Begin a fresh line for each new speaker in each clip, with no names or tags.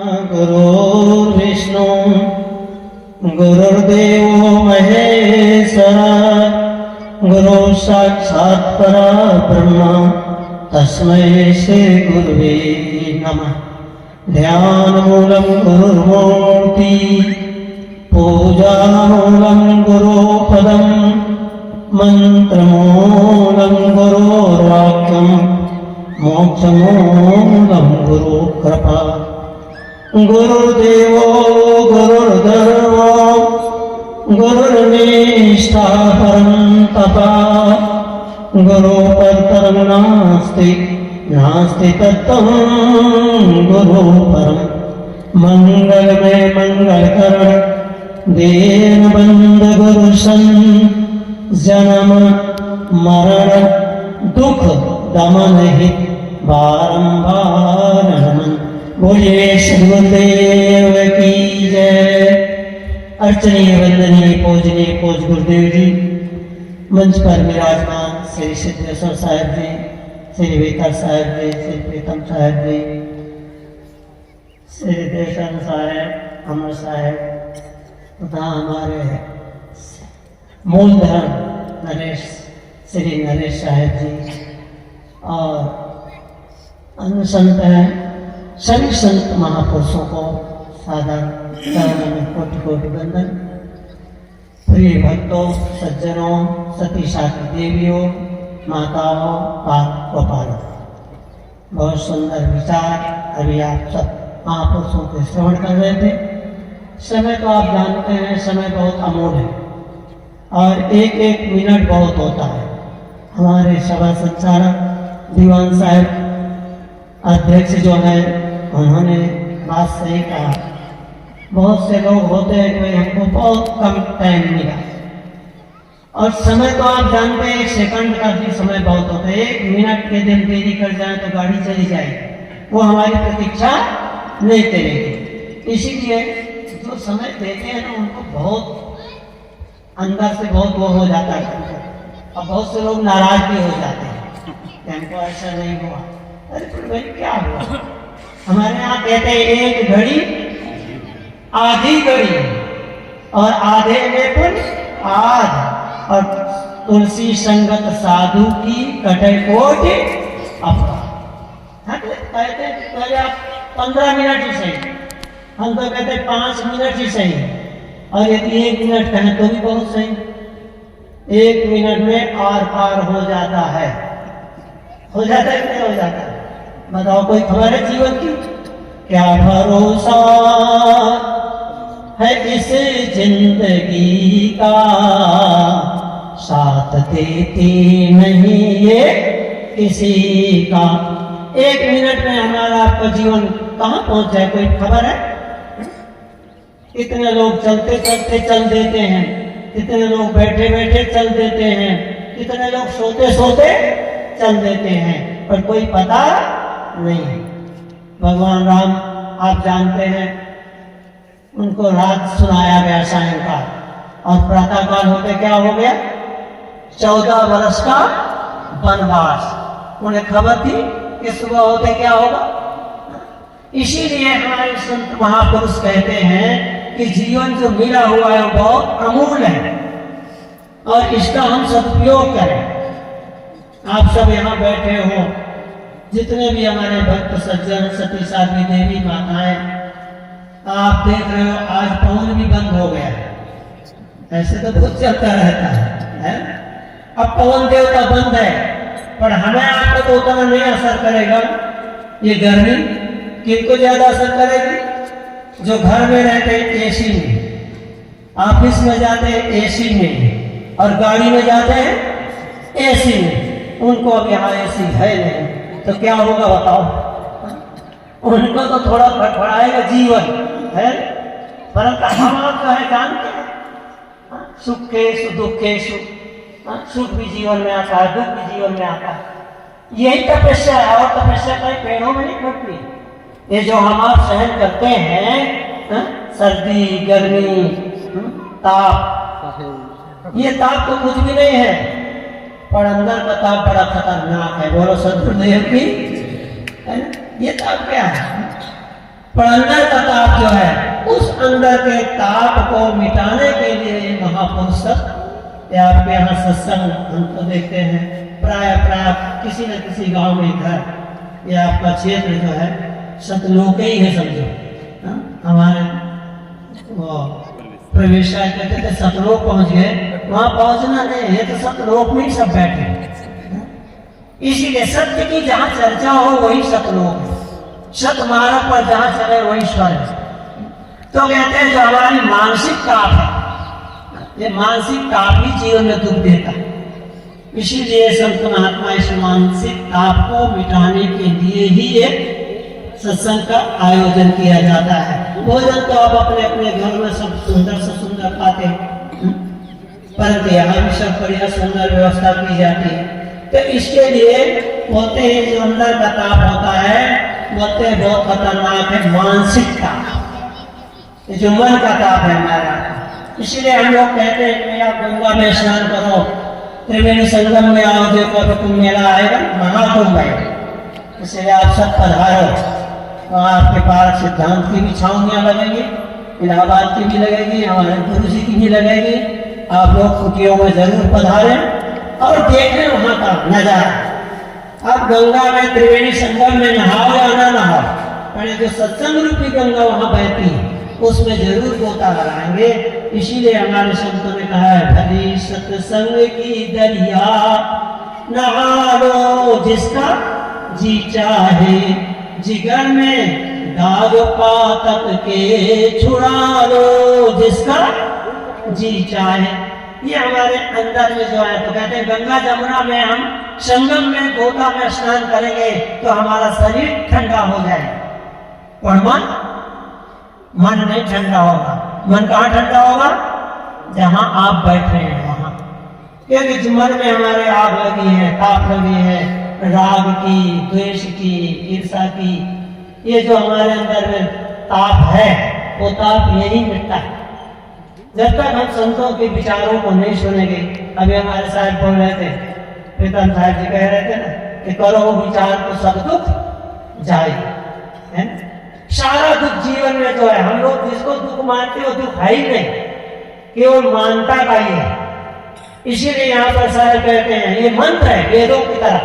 गुरुर्विष्णु गुरुर्देवो महेश्वरा गुरु साक्षात् परब्रह्म तस्मै श्री गुरुवे नमः। ध्यानमूलं गुरुर्मूर्ति पूजामूलं गुरुपदं मंत्रमूलं गुरुर्वाक्यं मोक्षमूलं गुरुकृपा। गुरुर्देवो गुरुर्धर्मो गुरुर्निष्ठा परं तपः गुरुपरं नास्ति नास्ति तत्त्वं गुरु परं। मंगलमय मंगलकरण दीनबंधु गुरु संत जन्म मरण दुख दमन हित बारंबार नमन। बोलिए श्री गुरुदेव की जय। अर्चनीय वंदनीय पूजनीय पूज गुरुदेव जी, मंच पर विराजमान श्री सिद्धेश्वर साहेब जी, श्री वेकर साहेब जी, श्री प्रीतम साहेब जी, श्री देशन साहेब, अमर साहेब तथा हमारे मूलधन नरेश श्री नरेश साहेब जी और अन्य संत हैं। सभी संत महापुरुषों को सादर चरणों में कोटि कोटि वंदन। प्रिय भक्तों, सज्जनों, सती साथी देवियों, माताओं, पाक गोपालों, बहुत सुंदर विचार अभी आप सब महापुरुषों के श्रवण कर रहे थे। समय तो आप जानते हैं, समय बहुत अमूल्य है और एक एक मिनट बहुत होता है। हमारे सभा संचालक दीवान साहब अध्यक्ष जो है, उन्होंने बात सही कहा। बहुत से लोग होते हैं कि हमको बहुत कम टाइम मिला और समय तो आप जानते हैं, एक सेकंड का भी समय बहुत होता है। एक मिनट के दिन देरी कर जाए तो गाड़ी चली जाएगी, वो हमारी प्रतीक्षा नहीं करेगी। इसीलिए जो समय देते हैं ना, उनको बहुत अंदर से बहुत वो हो जाता है और बहुत से लोग नाराज भी हो जाते हैं कि हमको ऐसा नहीं हुआ। अरे फिर भाई क्या हुआ? हमारे यहाँ कहते हैं एक घड़ी आधी घड़ी और आधे में पुण्य आध और तुलसी संगत साधु की कटे कोट अपराध। कहते पहले आप 15 मिनट ही सही, हम तो कहते 5 मिनट ही सही, और यदि 1 मिनट कहें तो भी बहुत सही। 1 मिनट में आर पार हो जाता है। हो जाता है क्या? हो जाता है। बताओ, कोई खबर है जीवन की? क्या भरोसा है इस जिंदगी का, साथ देती नहीं ये किसी का। 1 मिनट में हमारा आपका जीवन कहाँ पहुंच जाए, कोई खबर है? कितने लोग चलते चलते चल देते हैं, कितने लोग बैठे बैठे चल देते हैं, कितने लोग सोते सोते चल देते हैं, पर कोई पता नहीं। भगवान राम आप जानते हैं, उनको रात सुनाया गया सायंकाल, और प्रातःकाल होते क्या हो गया? 14 वर्ष का वनवास। उन्हें खबर थी कि सुबह होते क्या होगा। इसीलिए हमारे संत महापुरुष कहते हैं कि जीवन जो मिला हुआ है वो बहुत अमूल्य है और इसका हम सदुपयोग करें। आप सब यहाँ बैठे हो, जितने भी हमारे भक्त सज्जन, सती साध्वी देवी माताएं, आप देख रहे हो आज पवन भी बंद हो गया है। ऐसे तो बहुत चलता रहता है? अब पवन देवता बंद है, पर हमें आपको तो उतना नहीं असर करेगा। ये गर्मी किनको ज्यादा असर करेगी? जो घर में रहते हैं एसी में, ऑफिस में जाते हैं एसी में, और गाड़ी में जाते हैं एसी में। उनको अब यहाँ एसी है नहीं, तो क्या होगा बताओ? उनको तो थोड़ा फड़फड़ाएगा जीवन है, परंतु हम आप जो है जानते हैं, सुखेशु दुखेशु, सुख भी जीवन में आता है, दुख भी जीवन में आता है। यही तपस्या है, और तपस्या कहीं पेड़ों में नहीं घटती। ये जो हम आप सहन करते हैं, सर्दी गर्मी ताप, ये ताप तो कुछ भी नहीं है, पर अंदर का ताप बड़ा खतरनाक है। बोलो सदगुरुदेव की, ये ताप क्या है? पर अंदर का जो है उस अंदर के ताप को मिटाने के लिए ये महापुरुष ये आपके यहाँ सत्संग हम तो देखते हैं प्राय प्राय किसी न किसी गांव में घर ये आपका क्षेत्र जो है सतलोक ही है समझो। हमारे वो प्रवेश कहते थे सतलोक पहुंच गए, वहां पहुंचना नहीं, ये तो सतलोक में ही सब बैठे। इसीलिए सत्य की जहां चर्चा हो वही सतलोक है, सत मार्ग पर जहां चले वही स्वर्ग है। तो कहते हैं जो हमारी मानसिक ताप है, ये मानसिक ताप ही जीवन में दुख देता है। इसीलिए संत महात्मा इस मानसिक ताप को मिटाने के लिए ही एक सत्संग का आयोजन किया जाता है। भोजन तो आप अपने अपने घर में सब सुंदर से सुंदर खाते हैं, परंतु यहाँ भी सब बढ़िया सुंदर व्यवस्था की जाती है। तो इसके लिए बोलते हैं जो अंदर का ताप होता है बोलते हैं बहुत खतरनाक है मानसिक ताप, जो मन का ताप है हमारा। इसीलिए हम लोग कहते हैं कि आप गंगा में स्नान करो, त्रिवेणी संगम में आओ, देखो अभी कुंभ मेला आएगा, महाकुंभ आएगा, इसलिए आप सब पधारो। वहाँ आपके पास सिद्धांत की भी छावनियाँ लगेंगी, इलाहाबाद की भी लगेगी, हमारे गुरु जी की भी लगेगी। आप लोग कुटियों में जरूर पधारें और देखें वहाँ का नजारा। आप गंगा में त्रिवेणी संगम में नहाओ या ना नहाओ, पर जो सत्संग रूपी गंगा वहाँ बहती है उसमें जरूर गोता लगाएंगे। इसीलिए हमारे संतों ने कहा है भली सत्संग की दरिया नहा लो जिसका जी चाहे, जिगर में दाग पातक के छुड़ा लो जिसका जी चाहे। ये हमारे अंदर में जो है, तो कहते हैं गंगा जमुना में हम संगम में गोता में स्नान करेंगे तो हमारा शरीर ठंडा हो जाएगा और मन नहीं ठंडा होगा। मन कहाँ ठंडा होगा? जहां आप बैठे हैं वहां, क्योंकि मन में हमारे आग लगी है, ताप लगी है, राग की, द्वेष की, ईर्षा की, ये जो हमारे अंदर में ताप है वो ताप यही मिटता है जब तक हम संतों के विचारों को नहीं सुनेंगे। अभी हमारे साहब बोल रहे थे, प्रीतम साहब जी कह रहे थे ना कि करो विचार तो सब दुख जाए, है? सारा दुख जीवन में जो है हम लोग जिसको दुख मानते हो दुख है ही नहीं, केवल मानता का ही है। इसीलिए यहाँ पर साहब कहते हैं ये मंत्र है वेदों की तरह,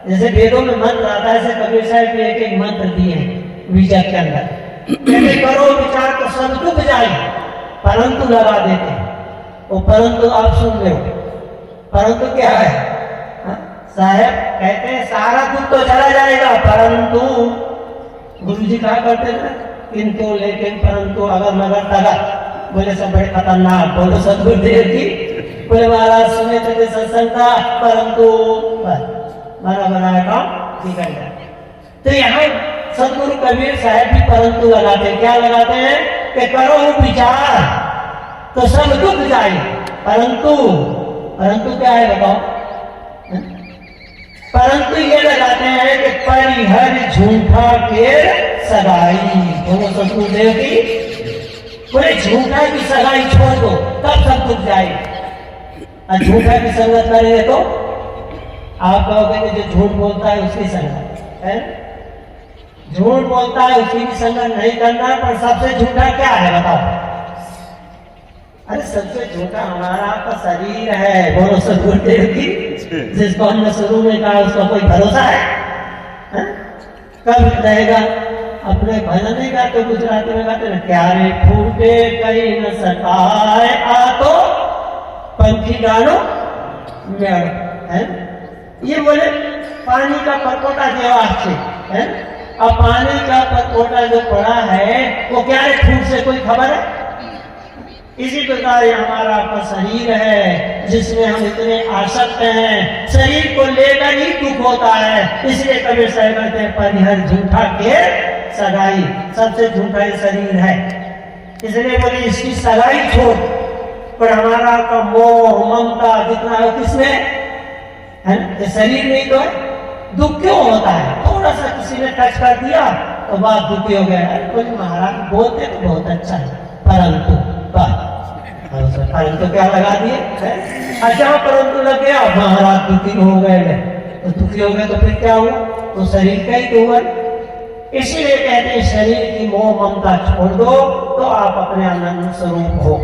जैसे वेदों में मंत्र आता है ऐसे कबीर साहब ने एक एक मंत्र दिए हैं विजय के अंदर। कहते करो विचार तो सब दुख जाए, परंतु लगा देते हैं वो परंतु आप सुन रहे हो, परंतु क्या है? साहब कहते हैं सारा दुख तो चला जाएगा परंतु गुरु जी कहा करते थे किंतु लेकिन परंतु अगर मगर तगर, बोले सब बड़े खतरनाक, बोलो सदगुरुदेव की, बोले महाराज सुने थे सत्संग था परंतु बना बनाया काम बिगड़ गया। तो यहाँ सदगुरु कबीर साहब भी परंतु लगाते हैं। क्या लगाते हैं कि करो विचार तो सब दुख जाए, परंतु परंतु क्या है बताओ? परंतु ये लगाते हैं कि परिहर झूठा के सगाई, बोलो सदगुरुदेव की, बोले झूठा की सगाई छोड़ दो तब सब दुख जाए। और झूठा की संगत करेंगे तो आप कहोगे कि जो झूठ बोलता है उसकी संगत है, झूठ बोलता है उसकी भी संगत नहीं करना। पर सबसे झूठा क्या है बताओ? अरे सबसे झूठा हमारा आपका शरीर है, बोलो सदगुरुदेव की, जिसको हमने शुरू में कहा उसका कोई भरोसा है? कब रहेगा? अपने भजन नहीं गाते, गुजराती में गाते ना, क्या रे फूटे कहीं न सकाए आ तो पंखी डालो मेड़, है? ये बोले पानी का परपोटा देवास से, है? अब पानी का परपोटा जो पड़ा है वो क्या है? फूट से कोई खबर है? इसी प्रकार हमारा आपका शरीर है जिसमें हम इतने आसक्त हैं, शरीर को लेकर ही दुख होता है। इसलिए कबीर साहब कहते हैं परिहर झूठा के सगाई, सबसे झूठा ये शरीर है, इसलिए बोले इसकी सगाई छोड़। पर हमारा आपका मोह ममता जितना है किसमें है? ये शरीर नहीं तो है। दुख क्यों होता है? थोड़ा सा किसी ने टच कर दिया तो बात दुखी हो गया। कोई महाराज बोलते तो बहुत अच्छा है परंतु परंतु क्या लगा दिए? अच्छा परंतु लग गया, महाराज दुखी हो गए, तो दुखी हो गए तो फिर क्या हुआ? तो शरीर का ही तो हुआ, इसीलिए कहते हैं शरीर की मोह ममता छोड़ दो तो आप अपने आनंद स्वरूप हो।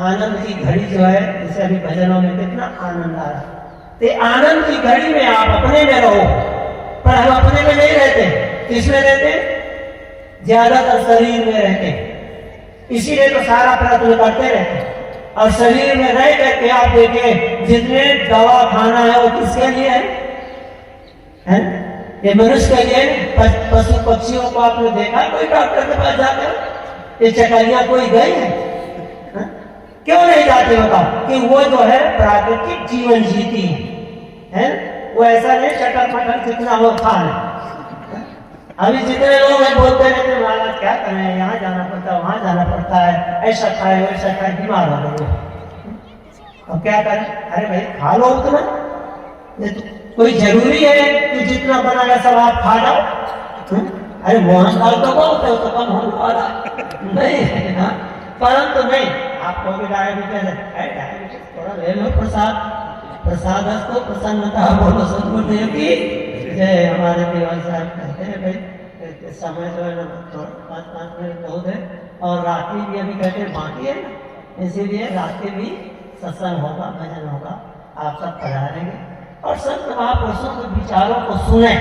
आनंद की घड़ी जो है, जैसे अभी भजनों में कितना आनंद आ रहा है, तो आनंद की घड़ी में आप अपने में रहो। पर हम अपने में नहीं रहते, किसमें रहते? ज्यादातर शरीर में रहते, इसीलिए तो सारा प्रयत्न करते रहते। और शरीर में रह करके आप देखिए जितने दवा खाना है वो किसके लिए है? ये मनुष्य के लिए। पशु पक्षियों को आपने देखा कोई डॉक्टर के पास जाकर? ये चकलियां कोई गई है? क्यों नहीं जाते बताओ? कि वो जो है प्राकृतिक जीवन जीती है, वो ऐसा नहीं चटर पटर जितना वो खा ले। अभी जितने लोग हैं बोलते रहते महाराज क्या करें, यहाँ जाना पड़ता है, वहां जाना पड़ता है, ऐसा खाए वैसा खाए, बीमार हो गए। अब क्या करें? अरे भाई खा लो उतना, कोई जरूरी है कि जितना बनाया सब आप खा जाओ? अरे वहां डाल तो बहुत है, तो कम होने वाला नहीं। परंतु नहीं, आपको भी डायबिटीज है, डायबिटीज थोड़ा ले लो प्रसाद, प्रसाद को प्रसन्नता बोलो सदगुरुदेव की जय। हमारे देवाल साहब कहते हैं भाई समय जो है ना 5-5 मिनट बहुत है, और रात्रि भी अभी कहते हैं बाकी है ना, इसीलिए रात्रि भी सत्संग होगा, भजन होगा, आप सब पधारेंगे और संत महापुरुषों के विचारों को सुने,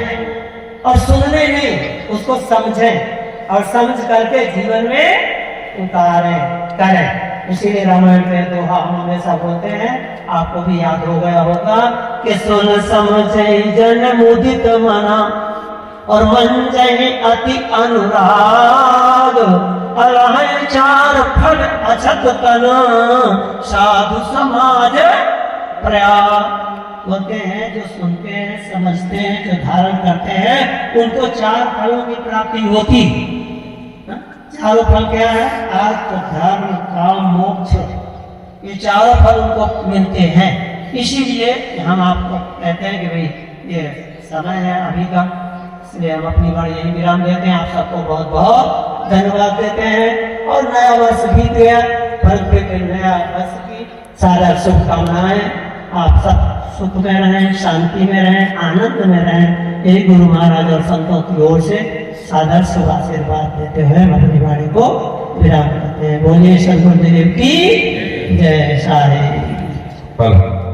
और सुनने नहीं उसको समझें, और समझ करके जीवन में उतारें करें। इसीलिए रामायण में दोहा हम हमेशा बोलते हैं, आपको भी याद हो गया होगा कि सुन समझे जन मुदित मना और मन जय अति अनुराग, अलह चार फल अछत तना साधु समाज प्रयाग। बोलते हैं जो सुनते हैं, समझते हैं, जो धारण करते हैं, उनको 4 फलों की प्राप्ति होती। चारों फल क्या है? अर्थ धर्म काम मोक्ष, ये चारों फल उनको मिलते हैं। इसीलिए हम आपको कहते हैं कि भाई ये समय है अभी का, इसलिए हम अपनी बार यही विराम देते हैं। आप सबको बहुत बहुत धन्यवाद देते हैं। और नया वर्ष बीत गया, नया वर्ष की सारा शुभकामनाएं। आप सब सुख में रहें, शांति में रहें, आनंद में रहें, यही गुरु महाराज और संतों की ओर से सादर शुभ आशीर्वाद देते हुए हम अपनी वाणी को विराम करते हैं। बोलिए सदगुरुदेव की जय। सारे